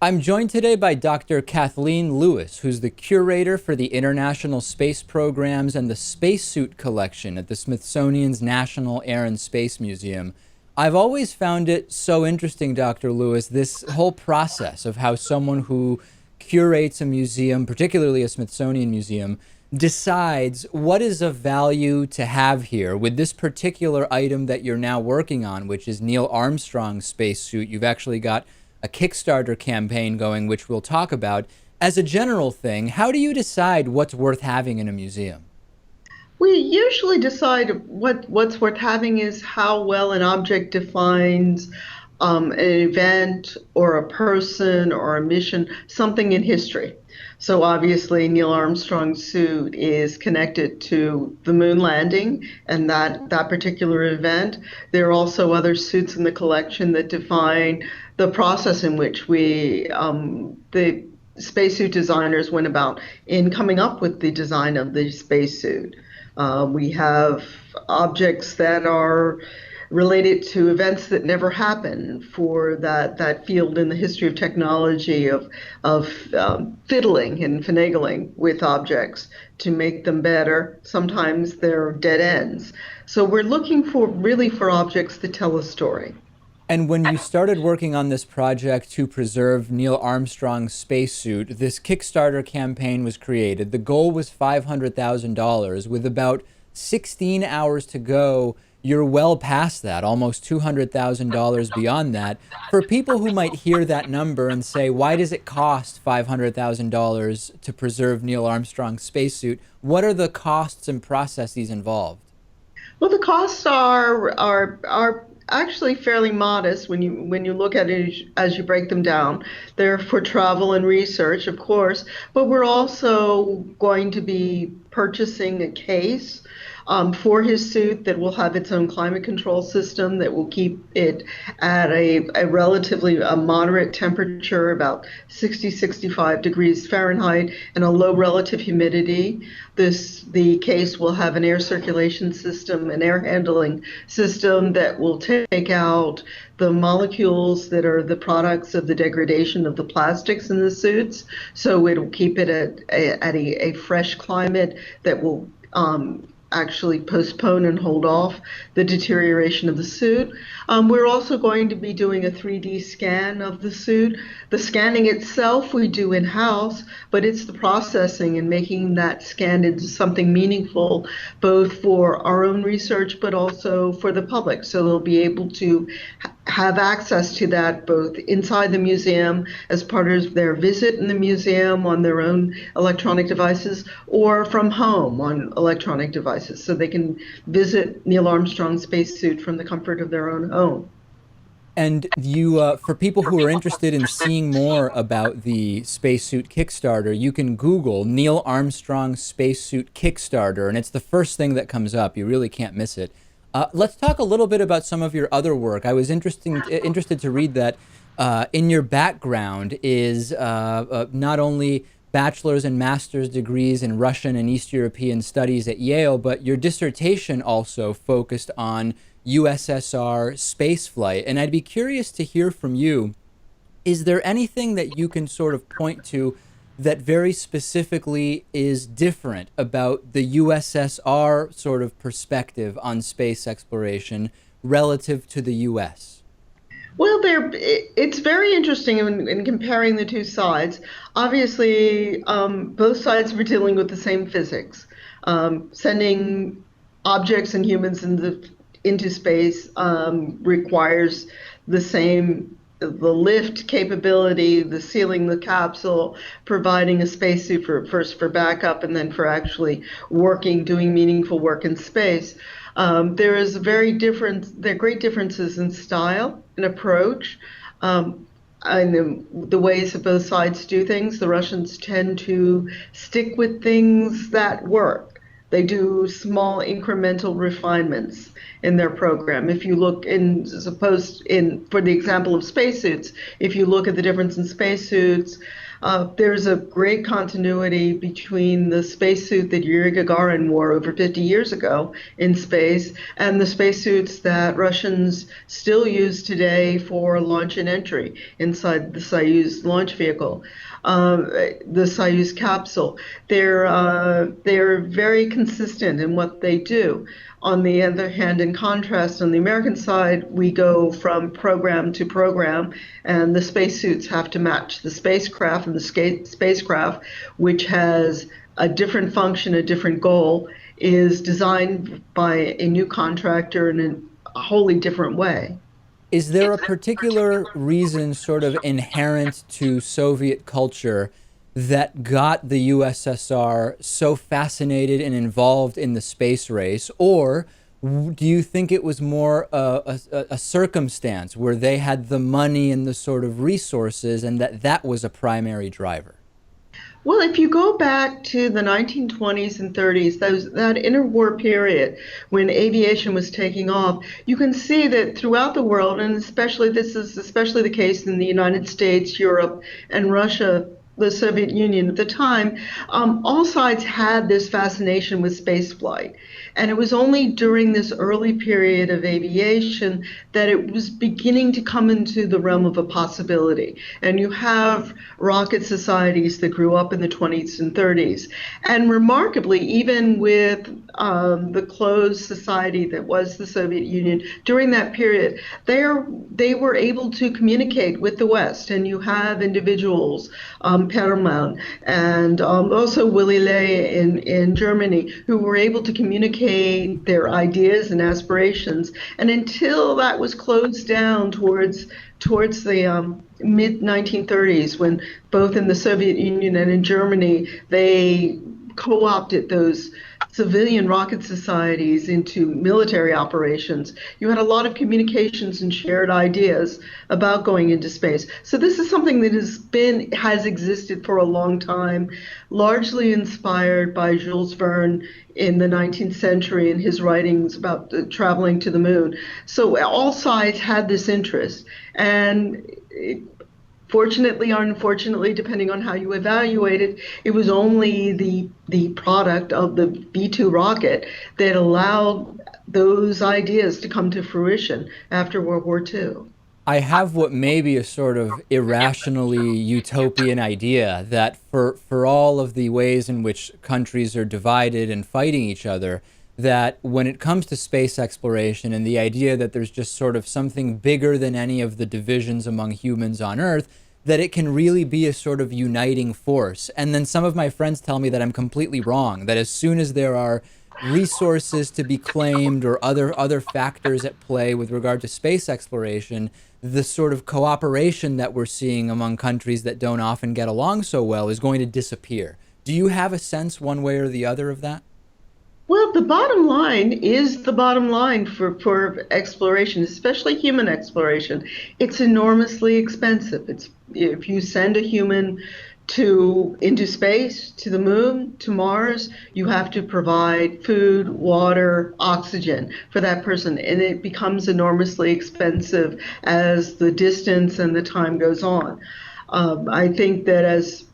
I'm joined today by Dr. Cathy Lewis, who's the curator for the International Space Programs and the Spacesuit Collection at the Smithsonian's National Air and Space Museum. I've always found it so interesting, Dr. Lewis, this whole process of how someone who curates a museum, particularly a Smithsonian museum, decides what is of value to have here. With this particular item that you're now working on, which is Neil Armstrong's spacesuit, you've actually got a Kickstarter campaign going, which we'll talk about. As a general thing, how do you decide what's worth having in a museum? We usually decide what's worth having is how well an object defines an event or a person or a mission, something in history. So obviously Neil Armstrong's suit is connected to the moon landing and that particular event. There are also other suits in the collection that define the process in which the spacesuit designers went about in coming up with the design of the spacesuit. We have objects that are related to events that never happened for that field in the history of technology of fiddling and finagling with objects to make them better. Sometimes they're dead ends. So we're looking for objects that tell a story. And when you started working on this project to preserve Neil Armstrong's spacesuit, this Kickstarter campaign was created. The goal was $500,000. With about 16 hours to go, you're well past that, almost $200,000 beyond that. For people who might hear that number and say, why does it cost $500,000 to preserve Neil Armstrong's spacesuit? What are the costs and processes involved? Well, the costs are actually fairly modest when you look at it as you break them down. They're for travel and research, of course, but we're also going to be purchasing a case for his suit that will have its own climate control system that will keep it at a relatively moderate temperature, about 65 degrees Fahrenheit, and a low relative humidity. The case will have an air circulation system, an air handling system that will take out the molecules that are the products of the degradation of the plastics in the suits. So it'll keep it at a fresh climate that will actually postpone and hold off the deterioration of the suit. We're also going to be doing a 3D scan of the suit. The scanning itself we do in-house, but it's the processing and making that scan into something meaningful, both for our own research, but also for the public. So they'll be able to have access to that both inside the museum as part of their visit in the museum on their own electronic devices, or from home on electronic devices, so they can visit Neil Armstrong's spacesuit from the comfort of their own home. And for people who are interested in seeing more about the spacesuit Kickstarter, you can Google Neil Armstrong spacesuit Kickstarter, and it's the first thing that comes up. You really can't miss it. Let's talk a little bit about some of your other work. I was interested to read that in your background is not only bachelor's and master's degrees in Russian and East European studies at Yale, but your dissertation also focused on USSR spaceflight. And I'd be curious to hear from you, is there anything that you can sort of point to that very specifically is different about the USSR sort of perspective on space exploration relative to the US? Well, it's very interesting in comparing the two sides. Obviously, both sides were dealing with the same physics. Sending objects and humans into space requires the lift capability, the sealing the capsule, providing a spacesuit first for backup and then for actually doing meaningful work in space. There are great differences in style and approach. And the ways that both sides do things. The Russians tend to stick with things that work. They do small incremental refinements in their program. If you look in, suppose in, for the example of spacesuits, if you look at the difference in spacesuits, there's a great continuity between the spacesuit that Yuri Gagarin wore over 50 years ago in space and the spacesuits that Russians still use today for launch and entry inside the Soyuz launch vehicle, the Soyuz capsule. They're very consistent in what they do. On the other hand, in contrast, on the American side, we go from program to program, and the spacesuits have to match the spacecraft, and the spacecraft, which has a different function, a different goal, is designed by a new contractor in a wholly different way. Is there a particular reason, sort of inherent to Soviet culture, that got the USSR so fascinated and involved in the space race? Or do you think it was more a circumstance where they had the money and the sort of resources and that was a primary driver? Well, if you go back to the 1920s and 30s, that interwar period when aviation was taking off, you can see that throughout the world, and especially this is especially the case in the United States, Europe, and Russia, the Soviet Union at the time, all sides had this fascination with spaceflight. And it was only during this early period of aviation that it was beginning to come into the realm of a possibility. And you have rocket societies that grew up in the 20s and 30s. And remarkably, even with the closed society that was the Soviet Union during that period, they were able to communicate with the West. And you have individuals, Pakman and also Willy Ley in Germany, who were able to communicate their ideas and aspirations. And until that was closed down towards the mid 1930s, when both in the Soviet Union and in Germany they co-opted those civilian rocket societies into military operations, you had a lot of communications and shared ideas about going into space. So this is something that has existed for a long time, largely inspired by Jules Verne in the 19th century and his writings about traveling to the moon. So all sides had this interest, and fortunately or unfortunately, depending on how you evaluate it, it was only the product of the B-2 rocket that allowed those ideas to come to fruition after World War II. I have what may be a sort of irrationally utopian idea that for all of the ways in which countries are divided and fighting each other, that when it comes to space exploration and the idea that there's just sort of something bigger than any of the divisions among humans on Earth, that it can really be a sort of uniting force. And then some of my friends tell me that I'm completely wrong, that as soon as there are resources to be claimed or other factors at play with regard to space exploration, the sort of cooperation that we're seeing among countries that don't often get along so well is going to disappear. Do you have a sense one way or the other of that? Well, the bottom line is the bottom line for exploration, especially human exploration. It's enormously expensive. It's if you send a human into space, to the moon, to Mars, you have to provide food, water, oxygen for that person, and it becomes enormously expensive as the distance and the time goes on. I think that as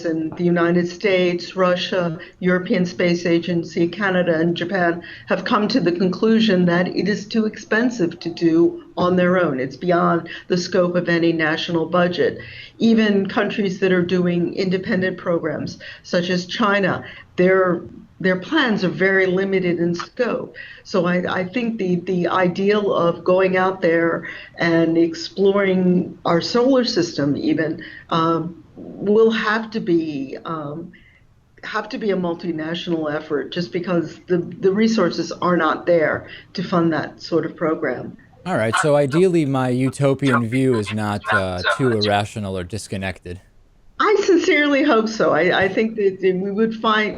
in the United States, Russia, European Space Agency, Canada, and Japan, have come to the conclusion that it is too expensive to do on their own. It's beyond the scope of any national budget. Even countries that are doing independent programs, such as China, their plans are very limited in scope. So I think the ideal of going out there and exploring our solar system even will have to be a multinational effort, just because the resources are not there to fund that sort of program. All right, so ideally my utopian view is not too irrational or disconnected. I sincerely hope so. I think that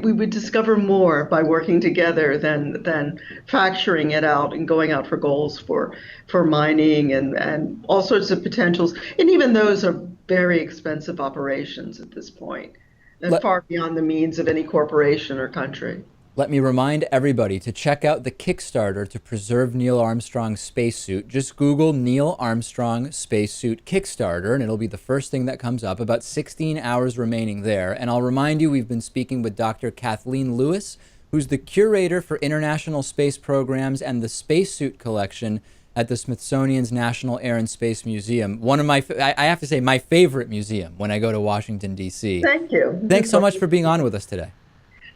we would discover more by working together than fracturing it out and going out for goals for mining and all sorts of potentials. And even those are very expensive operations at this point. and let, far beyond the means of any corporation or country. let me remind everybody to check out the Kickstarter to preserve Neil Armstrong's spacesuit. Just Google Neil Armstrong spacesuit Kickstarter, and it'll be the first thing that comes up. About 16 hours remaining there. And I'll remind you, we've been speaking with Dr. Cathy Lewis, who's the curator for international space programs and the spacesuit collection at the Smithsonian's National Air and Space Museum. One of my, I have to say, my favorite museum when I go to Washington, D.C. Thank you. Thanks so much for being on with us today.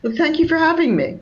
Well, thank you for having me.